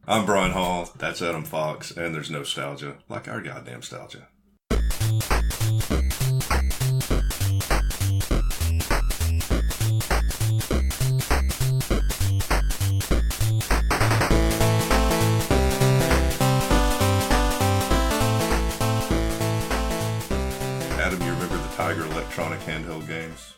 I'm Brian Hall, that's Adam Fox, and there's nostalgia like our goddamn nostalgia. Adam, you remember the Tiger electronic handheld games?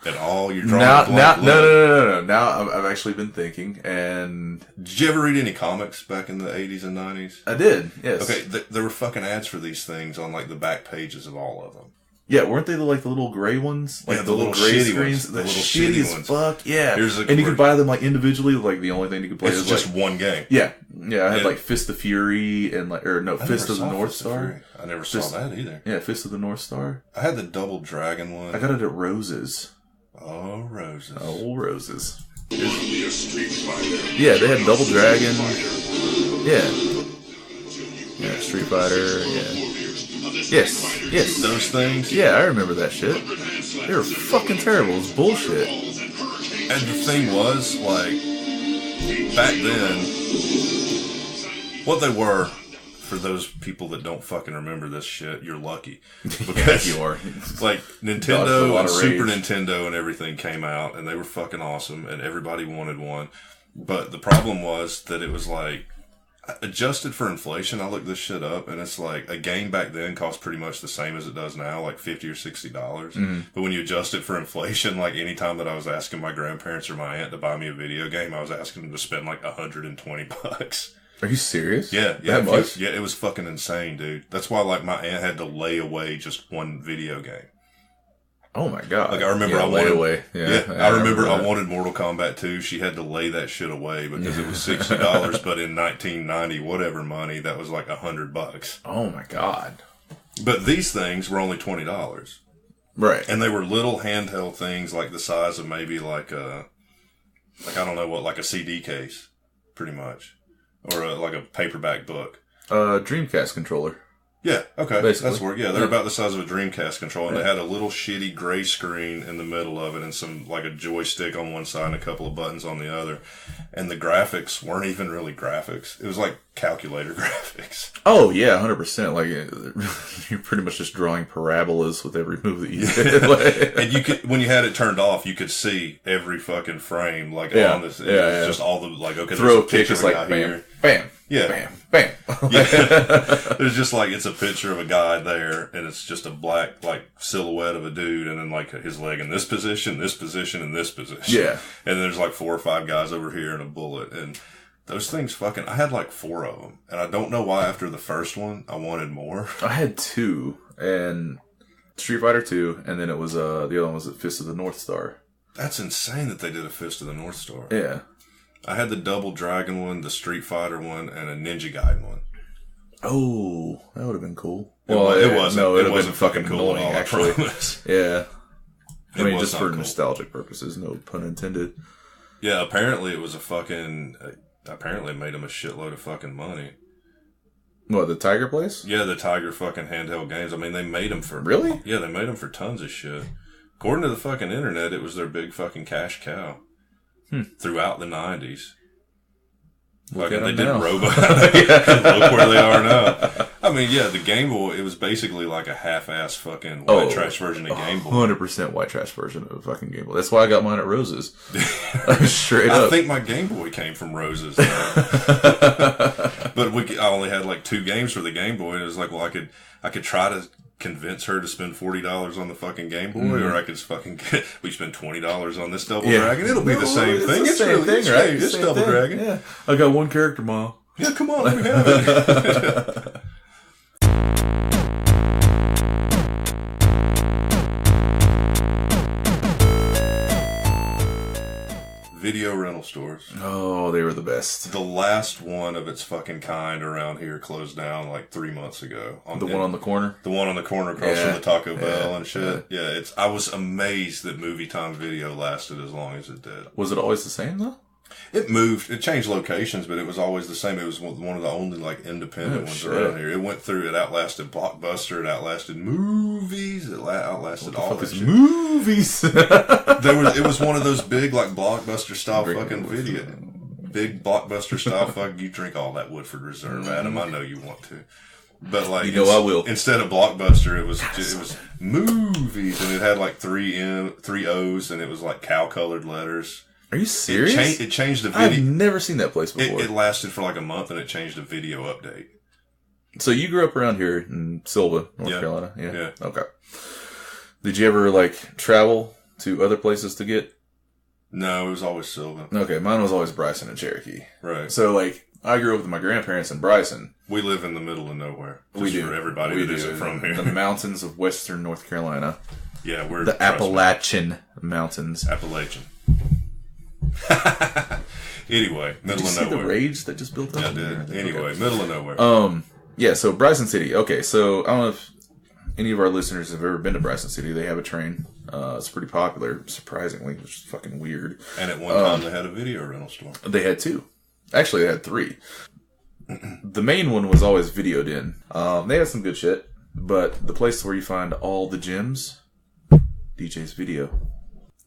At all? You're drawing No. Now I've actually been thinking, and did you ever read any comics back in the 80s and 90s? I did. Yes. Okay, there were fucking ads for these things on like the back pages of all of them. Yeah, weren't they the little gray ones? Like yeah, the little gray shitty screens, ones, the little shitty as ones. fuck. Yeah, And you could buy them like individually. Like the only thing you could play is just like one game. Yeah. I had like Fist of Fury and Fist of the North Star. I never saw that either. Yeah, Fist of the North Star. I had the Double Dragon one. I got it at Rose's. Oh, Roses. Oh, Roses. Yeah, Yeah, they had Double Dragon. Yeah. Yeah, Street Fighter. Yeah. Yes. Those things. Yeah, I remember that shit. They were fucking terrible. It was bullshit. And the thing was, like, back then, what they were, for those people that don't fucking remember this shit, you're lucky. Because you are. Like, Nintendo and Super Nintendo and everything came out, and they were fucking awesome, and everybody wanted one. But the problem was that it was like, adjusted for inflation, I looked this shit up, and it's like a game back then cost pretty much the same as it does now, like $50 or $60. Mm-hmm. But when you adjust it for inflation, like any time that I was asking my grandparents or my aunt to buy me a video game, I was asking them to spend like $120. Are you serious? Yeah. That much? Yeah, it was fucking insane, dude. That's why like my aunt had to lay away just one video game. Oh my god! Like I remember, I wanted Mortal Kombat 2. She had to lay that shit away because it was $60. But in 1990, whatever money, that was like $100. Oh my god! But these things were only $20, right? And they were little handheld things, like the size of maybe like I don't know what, like a CD case, pretty much, or like a paperback book. Dreamcast controller. Yeah, okay. Basically. That's where, they're about the size of a Dreamcast controller, and they had a little shitty gray screen in the middle of it, and some, like a joystick on one side and a couple of buttons on the other. And the graphics weren't even really graphics. It was like calculator graphics. Oh, yeah, 100%. Like, you're pretty much just drawing parabolas with every move that you did. And you could, when you had it turned off, you could see every fucking frame, like, on this. Yeah. Just all the, like, okay, throw there's a picture of a guy here. Bam. Yeah. Bam. Yeah. There's just like, it's a picture of a guy there, and it's just a black, like, silhouette of a dude, and then, like, his leg in this position, and this position. Yeah. And then there's like 4 or 5 guys over here and a bullet. And those things fucking, I had like 4 of them. And I don't know why after the first one, I wanted more. I had 2, and Street Fighter 2, and then it was, the other one was Fist of the North Star. That's insane that they did a Fist of the North Star. Yeah. I had the Double Dragon one, the Street Fighter one, and a Ninja Gaiden one. Oh, that would have been cool. Well, it wasn't. No, it wasn't fucking cool annoying, at all, actually. I promise. Yeah. I mean, just for cool. nostalgic purposes, no pun intended. Yeah, apparently it was a fucking... apparently it made them a shitload of fucking money. What, the Tiger place? Yeah, the Tiger fucking handheld games. I mean, they made them for... Really? Yeah, they made them for tons of shit. According to the fucking internet, it was their big fucking cash cow. Throughout the 90s. Fucking, they did Robot. Look where they are now. I mean, yeah, the Game Boy, it was basically like a half-ass fucking white trash version of Game Boy. 100% white trash version of fucking Game Boy. That's why I got mine at Rose's. Straight up. I think my Game Boy came from Rose's. But I only had like 2 games for the Game Boy, and it was like, well, I could try to convince her to spend $40 on the fucking Game Boy, or I could fucking we spend $20 on this Double Dragon. It'll be the same thing. It's the same thing, right? It's Double Dragon. Yeah. I got 1 character, Mom. Yeah, come on, let me have it. Video rental stores. Oh, they were the best. The last one of its fucking kind around here closed down like 3 months ago. The one on the corner? The one on the corner across from the Taco Bell and shit. Yeah, I was amazed that Movie Time Video lasted as long as it did. Was it always the same, though? It moved. It changed locations, but it was always the same. It was one of the only like independent ones around here. It went through. It outlasted Blockbuster. It outlasted movies. It outlasted all this shit. Movies. It was one of those big like Blockbuster style fucking video. big blockbuster style fuck, you drink all that Woodford Reserve, Adam. I know you want to. But like, you know, I will. Instead of Blockbuster, it was movies, and it had like three O's, and it was like cow colored letters. Are you serious? It changed the video. I've never seen that place before. It lasted for like a month, and it changed a video update. So you grew up around here in Silva, North Carolina? Yeah. Okay. Did you ever like travel to other places to get? No, it was always Silva. Okay, mine was always Bryson and Cherokee. Right. So like, I grew up with my grandparents in Bryson. We live in the middle of nowhere. We do. For everybody that isn't from here. The mountains of western North Carolina. Yeah, we're the Appalachian Mountains. Appalachian. Anyway, middle of nowhere. The rage that just built up? Yeah, I did. Anyway, middle of nowhere. Yeah, so Bryson City. Okay, so I don't know if any of our listeners have ever been to Bryson City. They have a train. It's pretty popular, surprisingly, which is fucking weird. And at one time, they had a video rental store. They had 2. Actually, they had 3. The main one was always Video Den. They had some good shit, but the place where you find all the gyms, DJ's Video.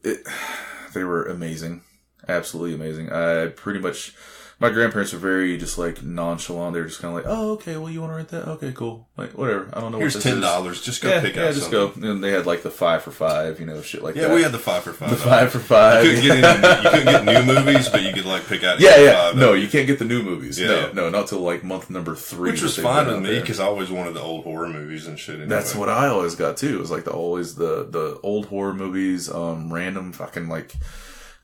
They were amazing. Absolutely amazing. My grandparents were very just like nonchalant. They were just kind of like, "Oh, okay. Well, you want to rent that? Okay, cool. Like, whatever. I don't know. Here's what this $10. is. Just go pick out just something." go. And they had like the 5 for 5, shit like that. Yeah, we had the 5 for 5. The 5 for 5. You couldn't get new movies, but you could like pick out. Yeah. No, you can't get the new movies. Yeah. No, not till like month number 3. Which was fine with me because I always wanted the old horror movies and shit. Anyway. That's what I always got too. It was like the old horror movies, random fucking like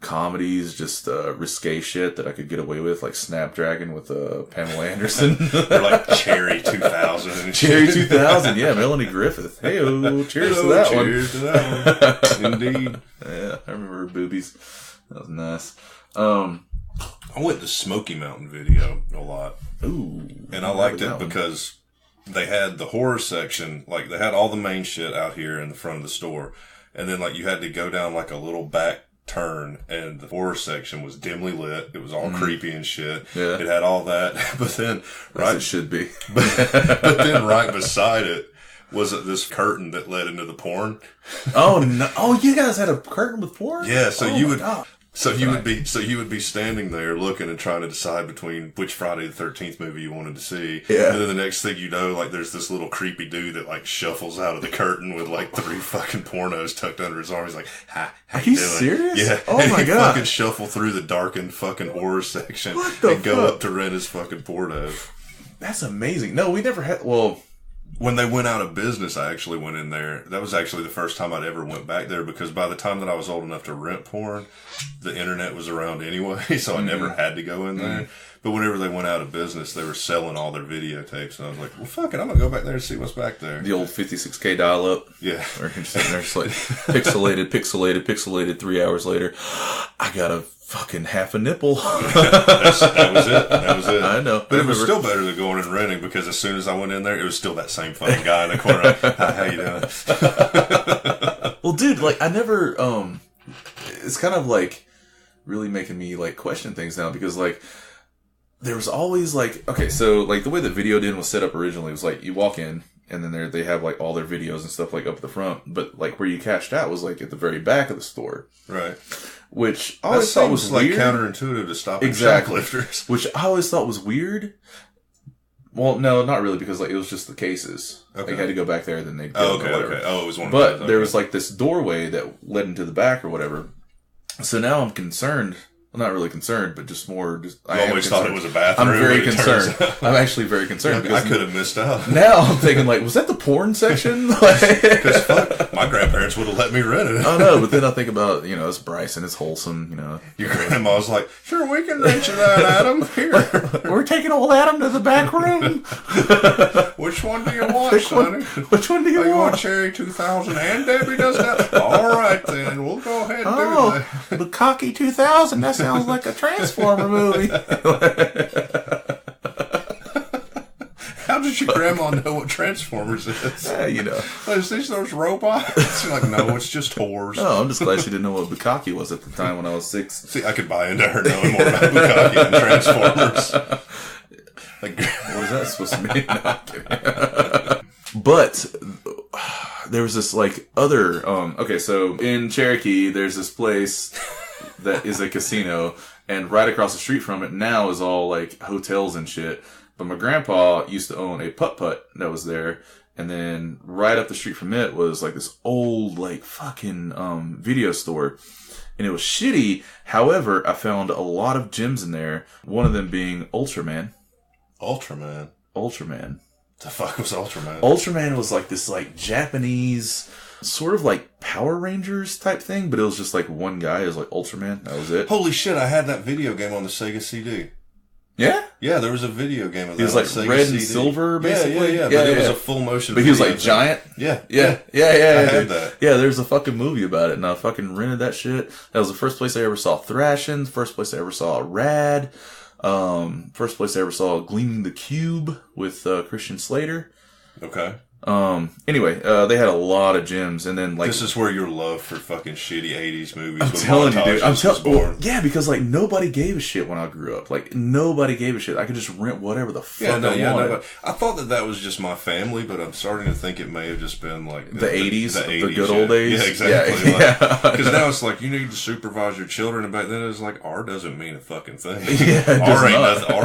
comedies, just risque shit that I could get away with, like Snapdragon with Pamela Anderson. Or like Cherry 2000. Cherry 2000, yeah, Melanie Griffith. Hey-o, cheers to that one. Cheers to that one. Indeed. Yeah, I remember her boobies. That was nice. I went to Smoky Mountain Video a lot. Ooh. And I liked it because they had the horror section, like they had all the main shit out here in the front of the store. And then like you had to go down like a little back turn, and the horror section was dimly lit. It was all creepy and shit. Yeah. It had all that. But then As it should be. but then right beside it was this curtain that led into the porn. Oh no! Oh, you guys had a curtain with porn? Yeah, so oh, you would God. So you would be standing there looking and trying to decide between which Friday the 13th movie you wanted to see. Yeah. And then the next thing you know, like there's this little creepy dude that like shuffles out of the curtain with like 3 fucking pornos tucked under his arm. He's like, "Hi, how you doing?" Serious? Yeah. Oh and my he'd God. fucking shuffle through the darkened fucking horror section and go up to rent his fucking porno. That's amazing. No, we never had. Well, when they went out of business, I actually went in there. That was actually the first time I'd ever went back there because by the time that I was old enough to rent porn, the internet was around anyway, so I never had to go in there. But whenever they went out of business, they were selling all their videotapes, and I was like, well, fuck it, I'm going to go back there and see what's back there. The old 56K dial-up. Yeah. Or you're sitting there just like, pixelated, 3 hours later, I got a fucking half a nipple. That was it. I know. But it was still better than going and renting because as soon as I went in there, it was still that same fucking guy in the corner. Hi, how you doing? Well, dude, like, I never, it's kind of like really making me like question things now because like, there was always like, okay, so like the way that Video Den was set up originally was like you walk in and then they have like all their videos and stuff like up at the front, but like where you cashed out was like at the very back of the store. Right. Which I always thought was like weird. counterintuitive to stop shoplifters. Which I always thought was weird. Well, no, not really, because like it was just the cases. Okay. They had to go back there, then they'd go. Okay. Oh, it was one of those. those. But there was like this doorway that led into the back or whatever. So now I'm concerned. Well, not really concerned, but just more. I always thought it was a bathroom. I'm very concerned. I'm actually very concerned. I could have missed out. Now I'm thinking, like, was that the porn section? Because fuck, my grandparents would have let me rent it. I know, but then I think about, it's Bryson, it's wholesome, Your grandma's like, sure, we can rent you that, Adam. Here. We're taking old Adam to the back room. Which one do you want, sonny? Which one do you want? You want Cherry 2000 and Debbie does that? All right, then. We'll go ahead and do that. The Cocky 2000. That sounds like a Transformer movie. How does your grandma know what Transformers is? Is these those robots? She's like, no, it's just whores. No, I'm just glad she didn't know what Bukkake was at the time when I was 6. See, I could buy into her knowing more about Bukkake and Transformers. Like, what is that supposed to mean? No, I'm kidding. But there was this like other. Okay, so in Cherokee, there's this place that is a casino. And right across the street from it now is all like hotels and shit. But my grandpa used to own a putt-putt that was there. And then right up the street from it was like this old like fucking video store. And it was shitty. However, I found a lot of gems in there. One of them being Ultraman. Ultraman? Ultraman. The fuck was Ultraman? Ultraman was like this like Japanese sort of like Power Rangers type thing, but it was just like one guy. It was like Ultraman. That was it. Holy shit, I had that video game on the Sega CD. Yeah? Yeah, there was a video game of that. He was like Sega red CD. and silver, basically. Yeah, but it was a full motion But he was video like giant. Yeah. Yeah. I had that. Yeah, there's a fucking movie about it, and I fucking rented that shit. That was the first place I ever saw Thrashing, first place I ever saw Rad, first place I ever saw Gleaming the Cube with Christian Slater. Okay. Anyway, they had a lot of gems, and then like this is where your love for fucking shitty 80s movies I'm telling you, dude. was born. Yeah, because like nobody gave a shit when I grew up. Like nobody gave a shit. I could just rent whatever the fuck I wanted. No, I thought that was just my family, but I'm starting to think it may have just been like the 80s, the good shit. old days. Yeah, exactly. Yeah. Because now it's like you need to supervise your children, and back then it was like R doesn't mean a fucking thing. Yeah, R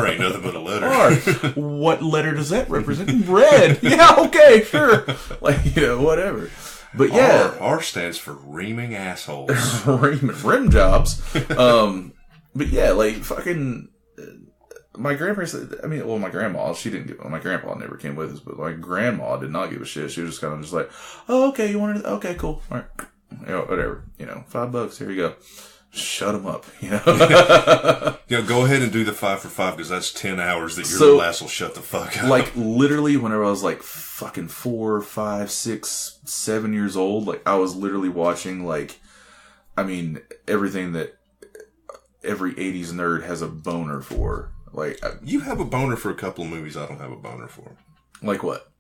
ain't nothing but a letter. R. What letter does that represent? Red. Yeah, okay, sure. Like, whatever. But yeah. R stands for reaming assholes. Rim jobs. But yeah, like fucking my grandparents, my grandma, she didn't give, my grandpa never came with us, but my grandma did not give a shit. She was just kind of just like, oh, okay, you wanted, okay, cool. All right. Whatever. $5, here you go. Shut them up, Go ahead and do the 5 for 5 because that's 10 hours that your little ass will shut the fuck up. Like literally, whenever I was like fucking 4, 5, 6, 7 years old, like I was literally watching everything that every 80s nerd has a boner for. Like you have a boner for a couple of movies I don't have a boner for. Like what?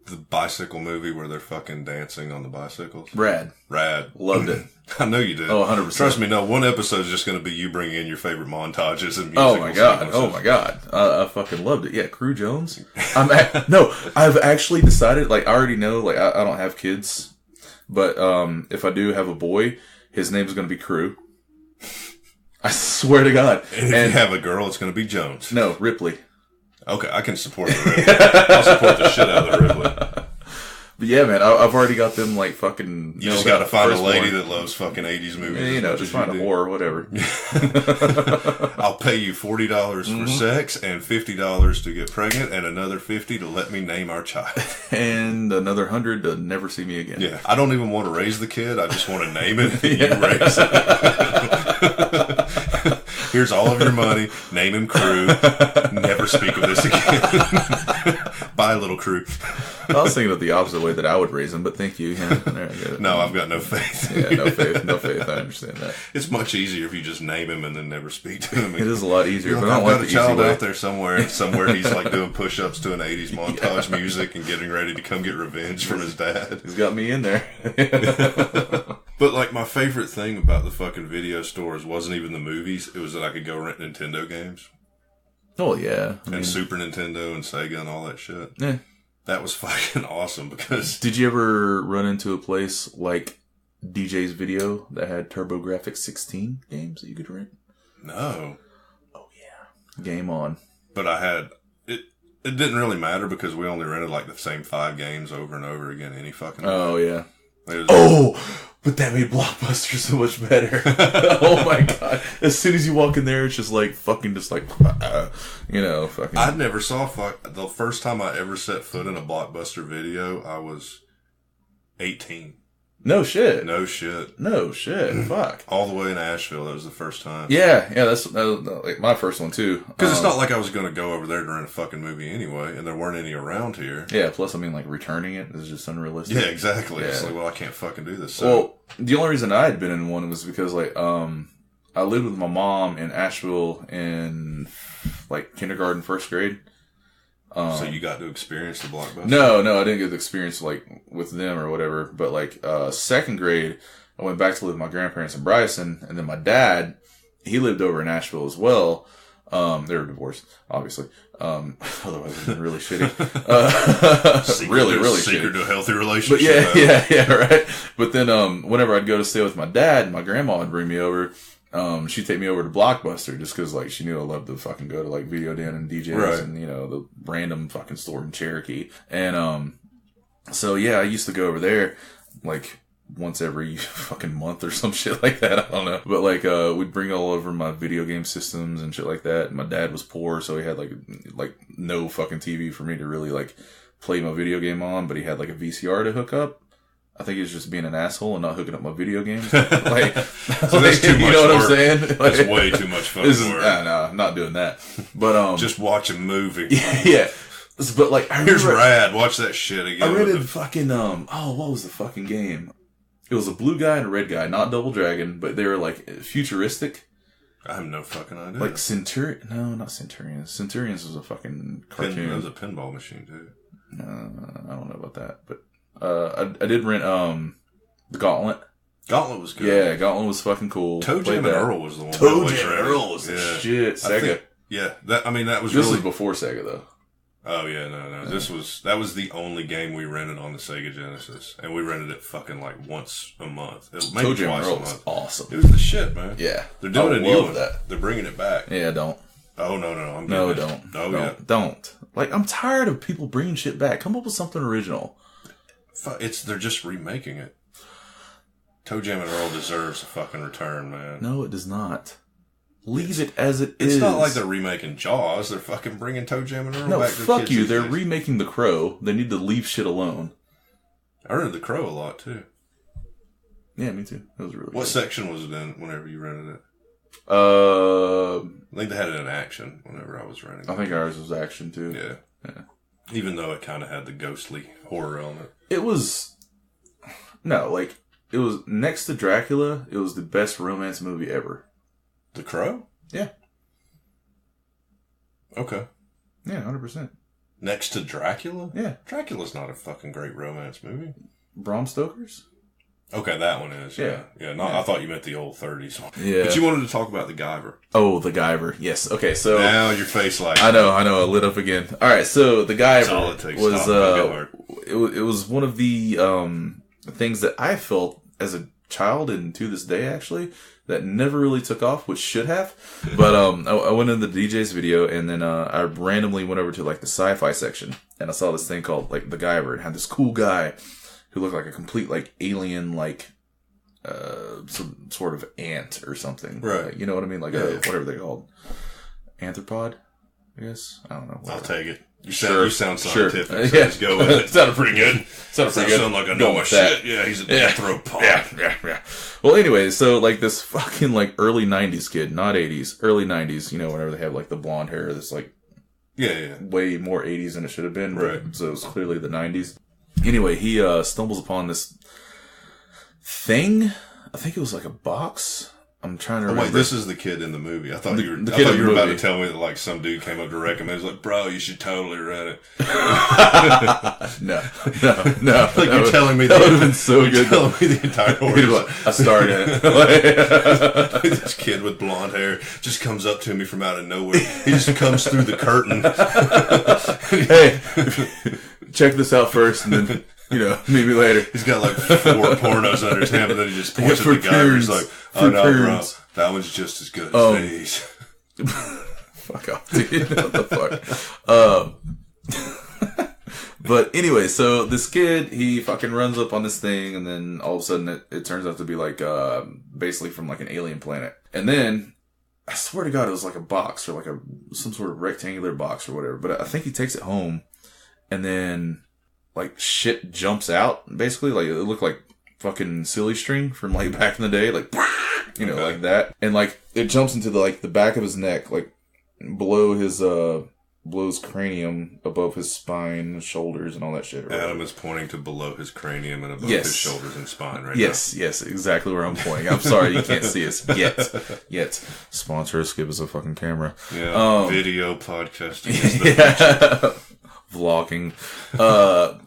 The bicycle movie where they're fucking dancing on the bicycles. Rad. Loved it. I know you did. Oh, 100%. Trust me, no, one episode is just going to be you bringing in your favorite montages and music. Oh my god. I fucking loved it. Yeah, Crew Jones. I've actually decided, like, I already know, like, I don't have kids, but if I do have a boy, his name is going to be Crew. I swear to God. And if you have a girl, it's going to be Jones. No, Ripley. Okay, I can support the Ripley. I'll support the shit out of the Ripley. But yeah, man, I've already got them like fucking. You just got to find a lady that loves fucking 80s movies. Just find a whore or whatever. I'll pay you $40 for sex and $50 to get pregnant, and another $50 to let me name our child, and another $100 to never see me again. Yeah, I don't even want to raise the kid. I just want to name it. And you raise it. Here's all of your money. Name him Crew. Never speak of this again. Bye, little Crew. I was thinking of the opposite way that I would raise him, but thank you. Yeah, no, I've got no faith. Yeah, no faith. I understand that. It's much easier if you just name him and then never speak to him. It is a lot easier. But I I've don't got a child out there somewhere he's like doing push-ups to an 80s montage music and getting ready to come get revenge from his dad. He's got me in there. But like my favorite thing about the fucking video stores wasn't even the movies. It was that I could go rent Nintendo games. Oh yeah. And Super Nintendo and Sega and all that shit. Yeah. That was fucking awesome because... Did you ever run into a place like DJ's Video that had TurboGrafx 16 games that you could rent? No. Oh yeah. Game on. But I had... It didn't really matter because we only rented like the same 5 games over and over again any fucking Oh way. yeah. But that made Blockbuster so much better. Oh my god. As soon as you walk in there, it's just like fucking fucking. I never saw the first time I ever set foot in a Blockbuster video, I was 18. No shit. Fuck. All the way in Asheville, that was the first time. Yeah, that was like my first one too. Because it's not like I was going to go over there to rent a fucking movie anyway, and there weren't any around here. Yeah, plus like returning it is just unrealistic. Yeah, exactly. Yeah. It's like, well, I can't fucking do this. So. Well, the only reason I had been in one was because I lived with my mom in Asheville in like kindergarten, first grade. So you got to experience the Blockbuster? No, I didn't get the experience like with them or whatever. But like second grade, I went back to live with my grandparents in Bryson, and then my dad, he lived over in Asheville as well. They were divorced, obviously. Otherwise, it'd been really shitty. Really secret shitty. to a healthy relationship. But yeah, right. But then, whenever I'd go to stay with my dad, my grandma would bring me over. she'd take me over to Blockbuster just because, like, she knew I loved to fucking go to, like, Video Den and DJs and, you know, the random fucking store in Cherokee. And, so yeah, I used to go over there, like, once every fucking month or some shit like that. I don't know. But, like, we'd bring all over my video game systems and shit like that. And my dad was poor, so he had, like, no fucking TV for me to really, like, play my video game on, but he had, like, a VCR to hook up. I think he was just being an asshole and not hooking up my video games. Like, so that's too much you know what work. I'm saying? Like, that's way too much fucking work. No, I'm not doing that. But just watch a movie. Yeah. But like, here's rad. Watch that shit again. I rented fucking what was the fucking game? It was a blue guy and a red guy, not Double Dragon, but they were like futuristic. I have no fucking idea. Like Centurion? No, not Centurions. Centurions was a fucking cartoon. That was a pinball machine too. I don't know about that, but. I did rent, the Gauntlet. Gauntlet was good. Yeah, Gauntlet was fucking cool. Toe Jam and Earl was the one. Toe Jam and Earl was the shit. Sega. That was This was before Sega, though. Oh, yeah, no. That was the only game we rented on the Sega Genesis. And we rented it fucking like once a month. Toe Jam and Earl was awesome. It was the shit, man. Yeah. They're doing a new one. They're bringing it back. Yeah, don't. Oh, no. Don't. Like, I'm tired of people bringing shit back. Come up with something original. They're just remaking it. Toe Jam and Earl deserves a fucking return, man. No, it does not. Leave it as it is. It's not like they're remaking Jaws. They're fucking bringing Toe Jam and Earl back. No, fuck you. They're remaking The Crow. They need to leave shit alone. I rented The Crow a lot, too. Yeah, me too. It was really What good. section was it in whenever you rented it? I think they had it in action whenever I was renting it. I think ours was action, too. Yeah. Even though it kind of had the ghostly horror element. It was... No, like... It was next to Dracula. It was the best romance movie ever. The Crow? Yeah. Okay. Yeah, 100%. Next to Dracula? Yeah. Dracula's not a fucking great romance movie. Bram Stoker's? Okay, that one is. Yeah. I thought you meant the old 30s one. Yeah. But you wanted to talk about the Guyver. Oh, the Guyver. Yes. Okay, so... Now your face like... I know. I lit up again. All right, so the Guyver was... It was one of the things that I felt as a child, and to this day, actually, that never really took off, which should have. But I went into the DJ's video, and then I randomly went over to like the sci-fi section, and I saw this thing called like the Guyver. It had this cool guy who looked like a complete like alien, like some sort of ant or something. Right. Like, you know what I mean? Like whatever they're called, anthropod. I guess I don't know. Whatever. I'll take it. You sound scientific. Sure. So let's go with it. Sounded pretty good. Sound like I know my shit. Yeah, he's a anthropod. Yeah. Well, anyway, so like this fucking like early 90s kid, not 80s, early 90s, you know, whenever they have like the blonde hair that's like way more 80s than it should have been. Right. So it was clearly the 90s. Anyway, he stumbles upon this thing. I think it was like a box. I'm trying to remember. Wait, this is the kid in the movie. I thought you were about to tell me that like some dude came up to recommend. He's like, bro, you should totally rent it. No. Like you're telling me that would have been so good. You're telling me the entire order. I started it. This kid with blonde hair just comes up to me from out of nowhere. He just comes through the curtain. Hey, check this out first, and then, you know, maybe later. He's got like 4 pornos under his hand, but then he just points at the guy. He's like, oh no, bro, that one's just as good as these. Fuck off, dude. What the fuck? But anyway, so this kid, he fucking runs up on this thing, and then all of a sudden it turns out to be like, basically from like an alien planet. And then, I swear to God, it was like a box, or like some sort of rectangular box or whatever. But I think he takes it home, and then like shit jumps out, basically. Like it looked like fucking silly string from like back in the day, like, you know, like that. And like it jumps into the back of his neck, like below his cranium, above his spine, showoulders, and all that shit. Adam is pointing to below his cranium and above his shoulders and spine right now. Yes, exactly where I'm pointing. I'm sorry you can't see us yet. Sponsor us, give us a fucking camera. Yeah, video podcasting is the future. Vlogging.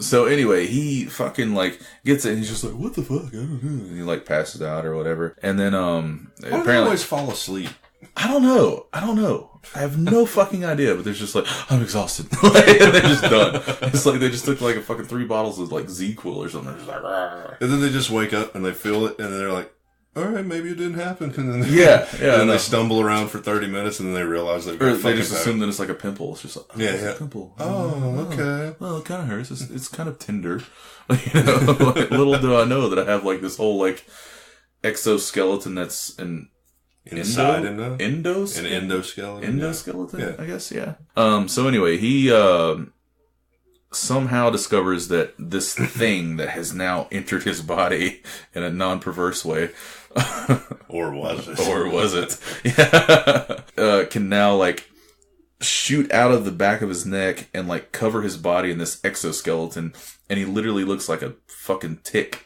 So anyway, he fucking like gets it and he's just like, what the fuck? I don't know. And he like passes out or whatever. And then why do they always fall asleep? I don't know. I have no fucking idea, but they're just like, I'm exhausted. And they're just done. It's like they just took like a fucking 3 bottles of like Z-Quil or something. They're just like, Rah. And then they just wake up and they feel it and they're like, all right, maybe it didn't happen. And then Yeah. and then they stumble around for 30 minutes and then they realize they've got they just assume that it's like a pimple. It's just like, it's a pimple. Oh, okay. Well, it kind of hurts. It's kind of tender. You know, like, little do I know that I have like this whole like exoskeleton that's an endoskeleton. Endoskeleton, yeah. I guess, yeah. So anyway, he somehow discovers that this thing that has now entered his body in a non-perverse way, or was it? Yeah. Can now like shoot out of the back of his neck and like cover his body in this exoskeleton, and he literally looks like a fucking tick,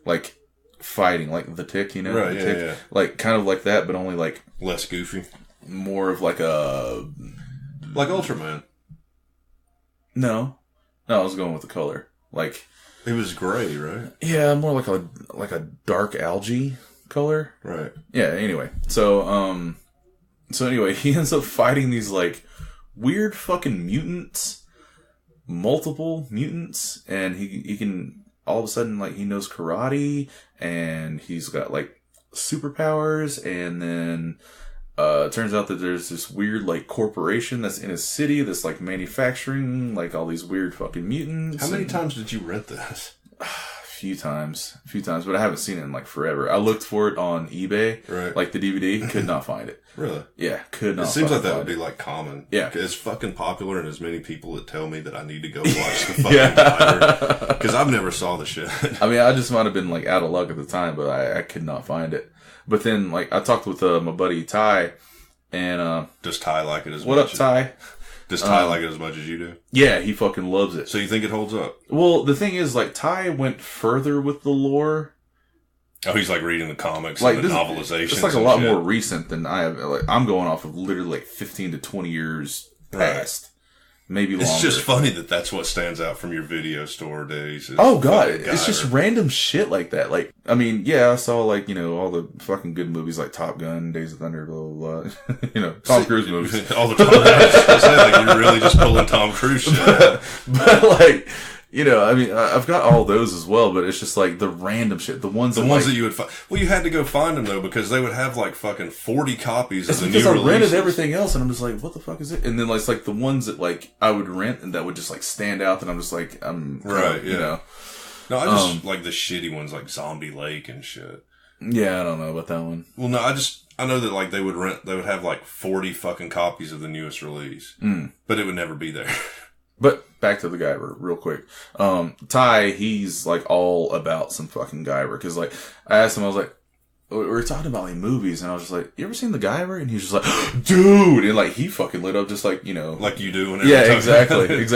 like fighting, like the Tick, you know, right? The Tick. Yeah. Like kind of like that, but only like less goofy, more of like a Ultraman. No, I was going with the color. Like it was gray, right? Yeah, more like a dark algae color. Right. Yeah. Anyway, so anyway, he ends up fighting these like weird fucking mutants, multiple mutants, and he can all of a sudden like he knows karate, and he's got like superpowers, and then it turns out that there's this weird like corporation that's in his city that's like manufacturing like all these weird fucking mutants. How many times did you rent this? A few times, but I haven't seen it in like forever. I looked for it on eBay, right? Like the DVD, could not find it. Really? Yeah, could not. It seems like that would be like common. Yeah, it's fucking popular, and as many people that tell me that I need to go watch the fucking Guyver, because I've never saw the shit. I mean, I just might have been like out of luck at the time, but I could not find it. But then, like, I talked with my buddy Ty, and does Ty like it as what much? What up, Ty? Does Ty like it as much as you do? Yeah, he fucking loves it. So you think it holds up? Well, the thing is, like, Ty went further with the lore. Oh, he's like reading the comics like and the novelizations. It's like a lot more recent than I have. Like, I'm going off of literally like 15 to 20 years past. Right. Maybe longer. It's just funny that that's what stands out from your video store days. Oh, God. It's just random shit like that. Like, I mean, yeah, I saw, like, you know, all the fucking good movies like Top Gun, Days of Thunder, blah, blah, blah. You know, Tom Cruise movies. All the Tom Cruise. Like, you're really just pulling Tom Cruise shit. But, like, you know, I mean, I've got all those as well, but it's just like the random shit. The ones that you would find. Well, you had to go find them, though, because they would have like fucking 40 copies of the new releases. Because I rented everything else, and I'm just like, what the fuck is it? And then it's like the ones that like I would rent and that would just like stand out, and I'm just like, right, you know. No, I just like the shitty ones like Zombie Lake and shit. Yeah, I don't know about that one. Well, no, I know that like they would have like 40 fucking copies of the newest release, but it would never be there. But back to the Guyver real quick. Ty, he's like all about some fucking Guyver. Cause like, I asked him, I was like, we were talking about like movies, and I was just like, you ever seen the Guyver? And he's just like, dude! And like, he fucking lit up just like, you know. Like you do. Yeah, exactly. Like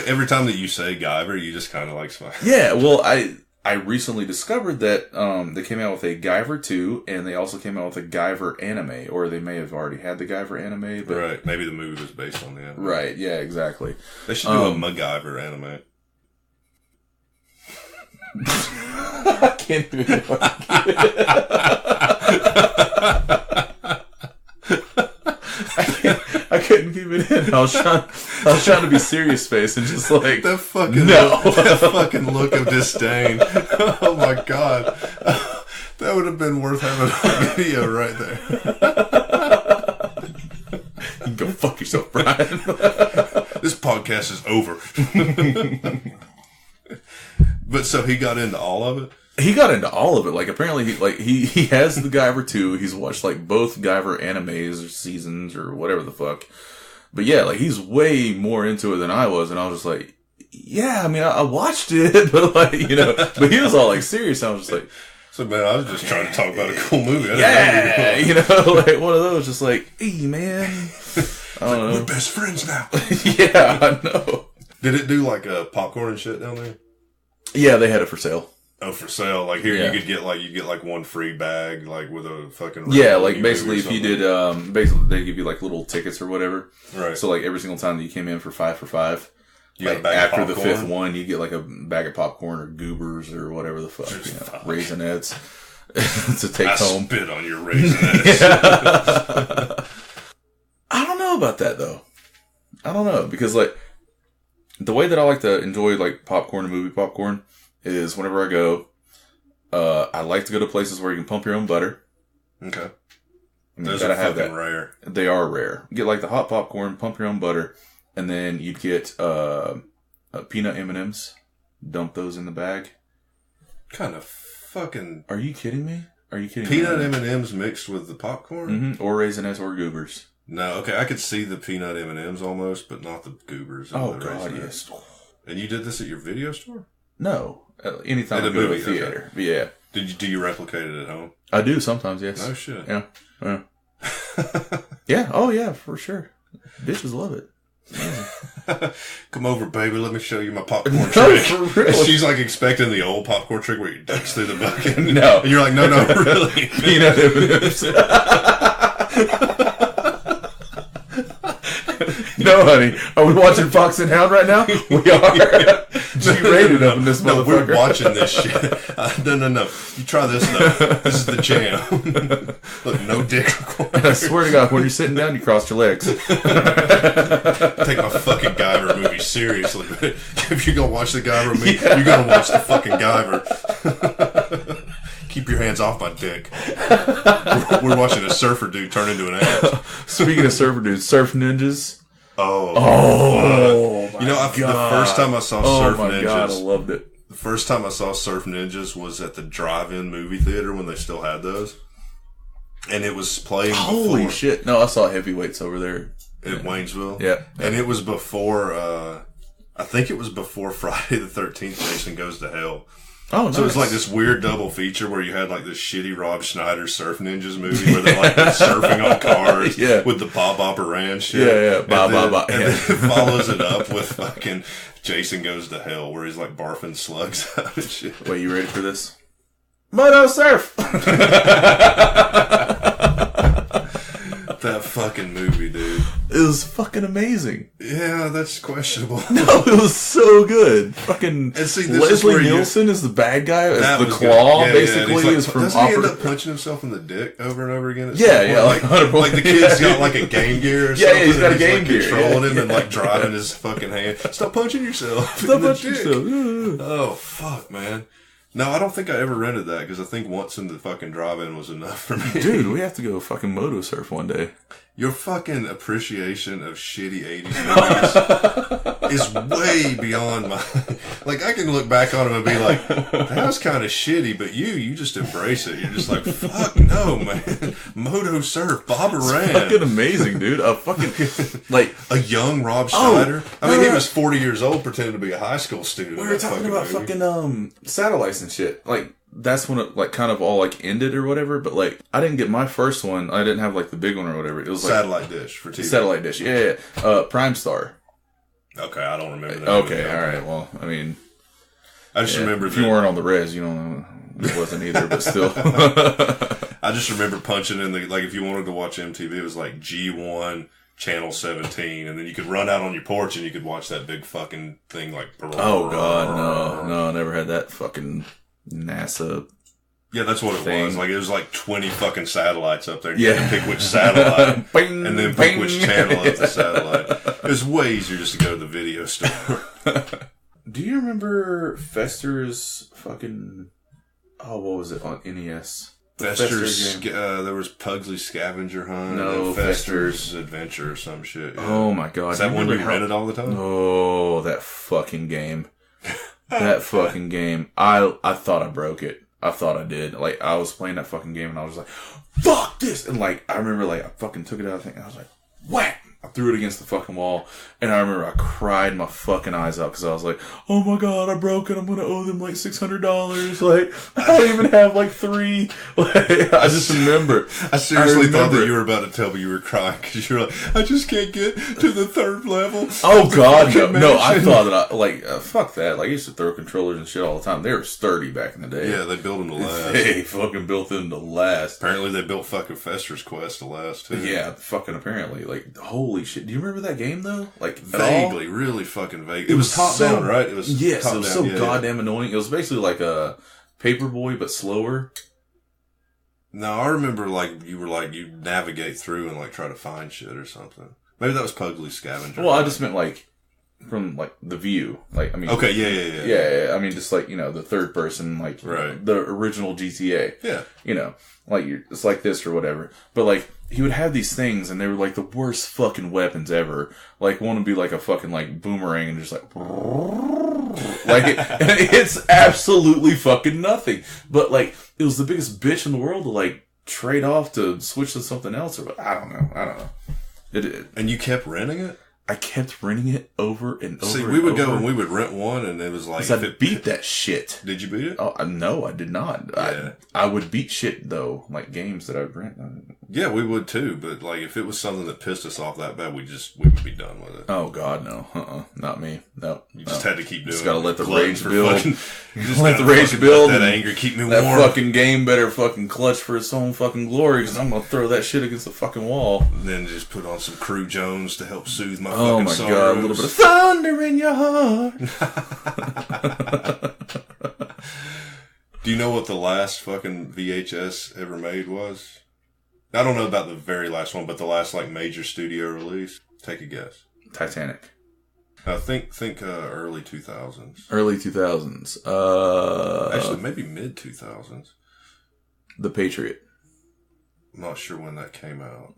every time that you say Guyver, you just kind of like smile. Yeah, well, I recently discovered that they came out with a Guyver 2, and they also came out with a Guyver anime, or they may have already had the Guyver anime. But right, maybe the movie was based on the anime. Right, yeah, exactly. They should do a MacGyver anime. I can't even I couldn't keep it in. I was trying to be serious face and just like that fucking look of disdain. Oh my god, that would have been worth having a video right there. You can go fuck yourself, Brian. This podcast is over. But so he got into all of it? He got into all of it. Like, apparently, he has the Guyver 2. He's watched, like, both Guyver animes or seasons or whatever the fuck. But yeah, like, he's way more into it than I was. And I was just like, yeah, I mean, I watched it, but like, you know, but he was all like serious. I was just like, so man, I was just trying to talk about a cool movie. Yeah, you know, like one of those, just like, hey man, I don't know. We're best friends now. Yeah, I know. Did it do like popcorn and shit down there? Yeah, they had it for sale. Oh, for sale. Like here, you could get like one free bag, like with a fucking. Yeah, like basically, if you did, basically they give you like little tickets or whatever. Right. So like every single time that you came in for 5 for $5. You like got a bag after of the 5th one, you get like a bag of popcorn or goobers or whatever the fuck, you know, Raisinets to take home. Spit on your Raisinets. I don't know about that though. I don't know, because like the way that I like to enjoy like popcorn and movie popcorn is whenever I go, I like to go to places where you can pump your own butter. Okay. Those are fucking rare. They are rare. You get like the hot popcorn, pump your own butter, and then you'd get peanut M&Ms. Dump those in the bag. Kind of fucking... Are you kidding me? Peanut M&Ms mixed with the popcorn? Mm-hmm. Or Raisinets or Goobers. No, okay, I could see the peanut M&Ms almost, but not the Goobers. Oh, God, yes. And you did this at your video store? No. Anytime I go to a theater. Okay. Yeah. Do you replicate it at home? I do sometimes, yes. Oh, shit. Yeah. Yeah. Oh, yeah, for sure. Bitches love it. Come over, baby. Let me show you my popcorn trick. For real. She's like expecting the old popcorn trick where you ducks through the bucket. No. And you're like, no, really. Peanut M&Ms. No, honey. Are we watching Fox and Hound right now? We are. G-rated up in this motherfucker. No, we're watching this shit. No. You try this, though. This is the jam. Look, no dick required. I swear to God, when you're sitting down, you cross your legs. Take my fucking Guyver movie seriously. But if you're going to watch the Guyver movie, you're going to watch the fucking Guyver. Keep your hands off my dick. We're watching a surfer dude turn into an ass. Speaking of surfer dudes, surf ninjas. Oh, my you know, God. The first time I saw Surf Ninjas. Oh my God, I loved it. The first time I saw Surf Ninjas was at the drive-in movie theater when they still had those, and it was playing. Holy shit! No, I saw Heavyweights over there at Waynesville. Yeah, and it was before. I think it was before Friday the 13th. Jason Goes to Hell. Oh, nice. So it was like this weird double feature where you had like this shitty Rob Schneider Surf Ninjas movie where they're like surfing on cars with the Bob Operan shit. Yeah. And then it follows it up with fucking Jason Goes to Hell where he's like barfing slugs out and shit. Wait, you ready for this? Moto surf! That fucking movie, dude. It was fucking amazing. Yeah, that's questionable. No, it was so good. Fucking Leslie Nielsen is the bad guy. As the Claw, basically, is from doesn't he end up punching himself in the dick over and over again? Yeah. Like the kid's got like a Game Gear or something. Yeah, he's got a Game Gear. Controlling him and like driving his fucking hand. Stop punching yourself. Stop punching yourself. Oh, fuck, man. No, I don't think I ever rented that because I think once in the fucking drive-in was enough for me. Dude, we have to go fucking moto surf one day. Your fucking appreciation of shitty 80s movies is way beyond my... Like, I can look back on them and be like, that was kind of shitty, but you just embrace it. You're just like, fuck no, man. Moto surf, Bob Oran. It's fucking amazing, dude. A fucking... like a young Rob Schneider. I mean, he was 40 years old pretending to be a high school student. We were talking about fucking satellites and shit. Like, that's when it like kind of all like ended or whatever. But like, I didn't get my first one. I didn't have like the big one or whatever. It was like satellite dish for TV. Satellite dish, yeah. Prime Star. Okay, I don't remember that. Okay, all right. Well, I mean, I just remember if you weren't on the res, you don't know. It wasn't either, but still. I just remember punching in the like if you wanted to watch MTV, it was like G1. Channel 17, and then you could run out on your porch and you could watch that big fucking thing like... Oh, God, no, I never had that fucking NASA... Yeah, that's what it was. Like, it was like 20 fucking satellites up there. You had to pick which satellite, bing, and then pick which channel of the satellite. It was way easier just to go to the video store. Do you remember Fester's fucking... Oh, what was it on NES? Fester's, there was Pugsley's Scavenger Hunt. No, Fester's Adventure or some shit. Yeah. Oh my God. Is that one you rented all the time? Oh, that fucking game. That fucking game. I thought I broke it. I thought I did. Like, I was playing that fucking game and I was like, fuck this! And like, I remember like, I fucking took it out and I was like, whack! I threw it against the fucking wall, and I remember I cried my fucking eyes out because I was like, "Oh my God, I broke it! I'm gonna owe them like $600." Like, I don't even have like 3. Like, I just remember. I seriously thought that you were about to tell me you were crying because you're like, "I just can't get to the 3rd level." Oh God, no! I thought that fuck that. Like, I used to throw controllers and shit all the time. They were sturdy back in the day. Yeah, they built them to last. They fucking built them to last. Apparently, they built fucking Fester's Quest to last too. Yeah, fucking apparently. Like, holy shit! Do you remember that game though? Like, vaguely, really fucking vague. It was top down, right? It was it was so goddamn annoying. It was basically like a Paperboy but slower. No, I remember like you navigate through and like try to find shit or something. Maybe that was Pugsley's Scavenger. Well, I just meant like from like the view. Like, I mean, okay, yeah. I mean, just like, you know, the third person, like right. the original GTA. Yeah, you know, like it's like this or whatever. But like he would have these things, and they were like the worst fucking weapons ever. Like one would be like a fucking like boomerang, and just like it's absolutely fucking nothing. But like it was the biggest bitch in the world to like trade off to switch to something else, or I don't know. And you kept renting it? I kept renting it over and over. See, we would go and we would rent one, and it was like... I beat that shit. Did you beat it? Oh, no, I did not. Yeah. I would beat shit, though, like games that I would rent. Yeah, we would too, but like if it was something that pissed us off that bad, we would be done with it. Oh, God, no. Not me. No. You just had to keep doing it. Just gotta let the rage build. You just let the rage build. Let that anger keep me warm. That fucking game better fucking clutch for its own fucking glory, because I'm gonna throw that shit against the fucking wall. And then just put on some Crew Jones to help soothe my fucking fucking sorrows. God, a little bit of thunder in your heart. Do you know what the last fucking VHS ever made was? I don't know about the very last one, but the last like major studio release. Take a guess. Titanic. Think early 2000s. Early 2000s. Actually, maybe mid 2000s. The Patriot. I'm not sure when that came out.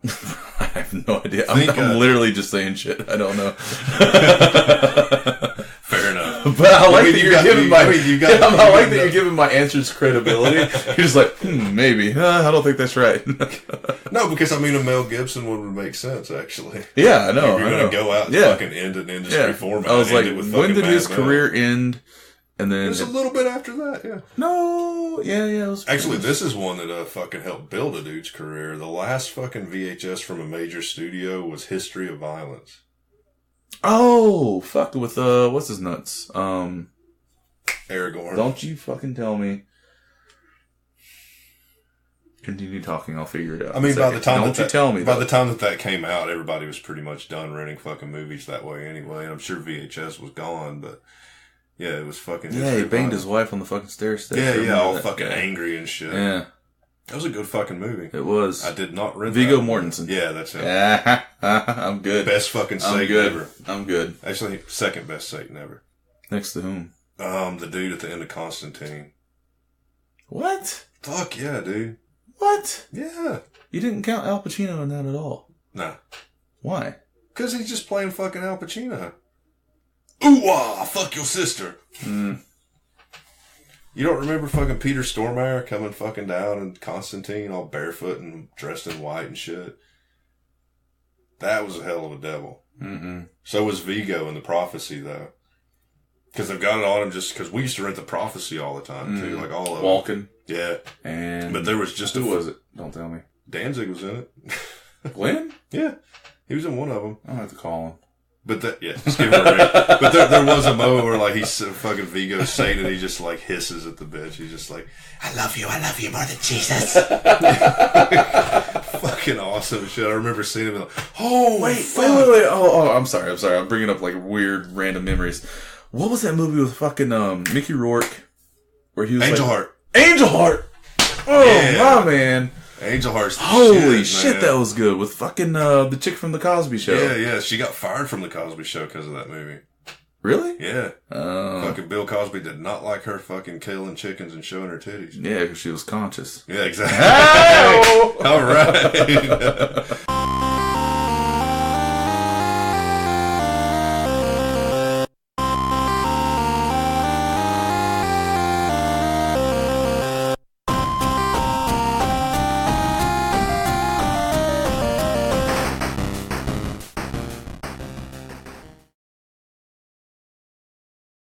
I have no idea. I'm literally just saying shit. I don't know. Fair enough. But I like that you're giving my answers credibility. You're just like, maybe. I don't think that's right. No, because I mean, a Mel Gibson one would make sense, actually. Yeah, I know. If you're going to go out and fucking end an industry format. I was like, when did his career end? And then it was a little bit after that, yeah. No, yeah. It was actually, this is one that fucking helped build a dude's career. The last fucking VHS from a major studio was History of Violence. Oh, fuck, with, what's his nuts? Aragorn. Don't you fucking tell me. Continue talking, I'll figure it out. I mean, by the time the time that came out, everybody was pretty much done renting fucking movies that way anyway. And I'm sure VHS was gone, but... Yeah, it was fucking... Yeah, he banged his wife on the fucking stairs. Yeah, all fucking angry and shit. Yeah. That was a good fucking movie. It was. I did not rent Viggo Mortensen. Yeah, that's it. I'm good. Best fucking Satan ever. I'm good. Actually, second best Satan ever. Next to whom? The dude at the end of Constantine. What? Fuck yeah, dude. What? Yeah. You didn't count Al Pacino in that at all? Nah. Why? Because he's just playing fucking Al Pacino. Ooh-wah, fuck your sister. You don't remember fucking Peter Stormare coming fucking down and Constantine all barefoot and dressed in white and shit? That was a hell of a devil. Mm-mm. So was Viggo in The Prophecy, though. Because they've got it on him just because we used to rent The Prophecy all the time, too. Like all of Walken. Yeah. And but there was just who was it? Don't tell me. Danzig was in it. Glenn? Yeah. He was in one of them. I'll have to call him. But just give him a ring. But there was a moment where like he's fucking Viggo's Satan, and he just like hisses at the bitch. He's just like, I love you more than Jesus. Fucking awesome shit. I remember seeing him like, wait. Oh, I'm sorry. I'm bringing up like weird random memories. What was that movie with fucking Mickey Rourke where he was Angel Heart. Angel Heart. Oh yeah. My man. Angel Heart's the Holy shit, that was good. With fucking the chick from The Cosby Show. Yeah. She got fired from The Cosby Show because of that movie. Really? Yeah. Fucking Bill Cosby did not like her fucking killing chickens and showing her titties. Yeah, because she was conscious. Yeah, exactly. All right.